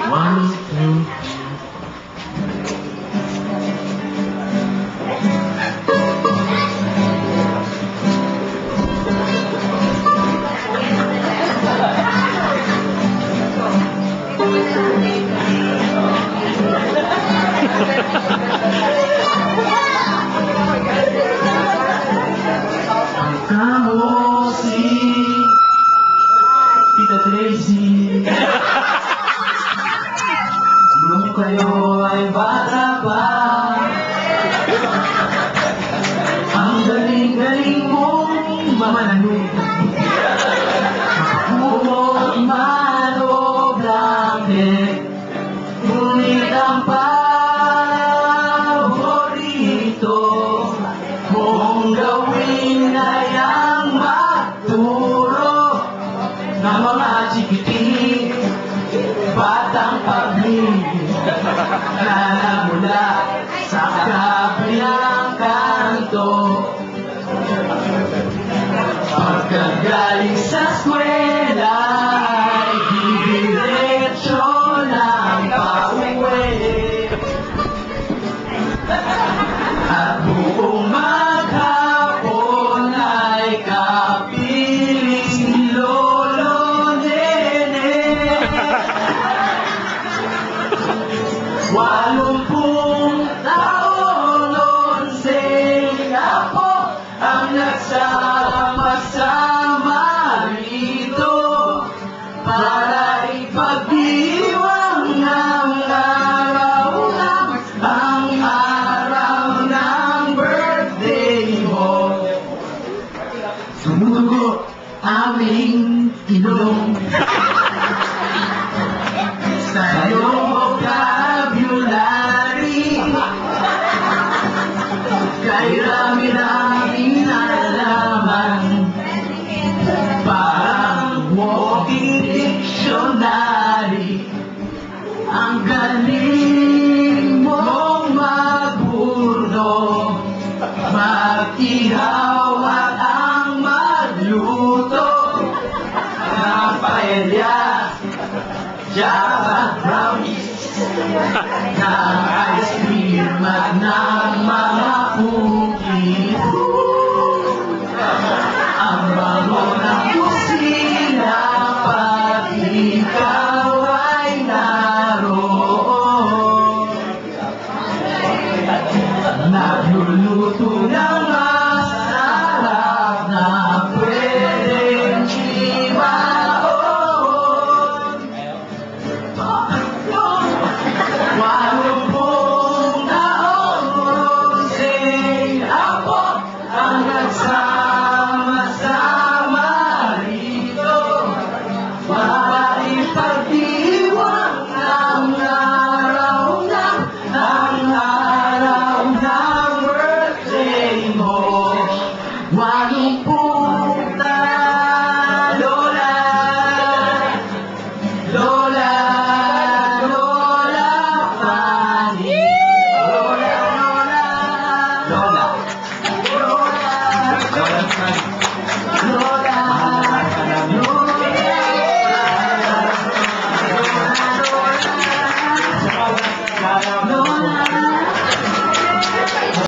1, 2, kamu si Tita Tracy. Nung kayo ay bata pa, ang galing-galing mong mamananong. Kumot man o blanket, ngunit ang paborito mong gawin ay ang magturo ng mga chikiting batang pag-ibig na nagmula sa kabilang kanto. Pagkagaling sa eskwela ay diretso ng pauwi, at buong maghapon ay kapiling si Lolo Nene. 80 taon, 11 apo ang nagsama-sama rito para ipagdiwang ang araw ng birthday mo. Sumugo aming ilong sa iyong vocabulary, kay rami-raming nalaman, parang walking dictionary. Ang galing mong magburno, mag-ihaw at ang magluto ng paella, java brownies, ng ice cream at ng mga cookies. Ang bango ng kusina pag ikaw ay naroon, nagluluto ng masarap na pwedeng ibaon. 80 taon, 11 apo ang nagsama-sama rito para ipagdiwang ang araw ng birthday mo. 80 na Lola, Lola, Lola Fanny, Lola, Lola, Lola, Lola, Lola Fanny, Lola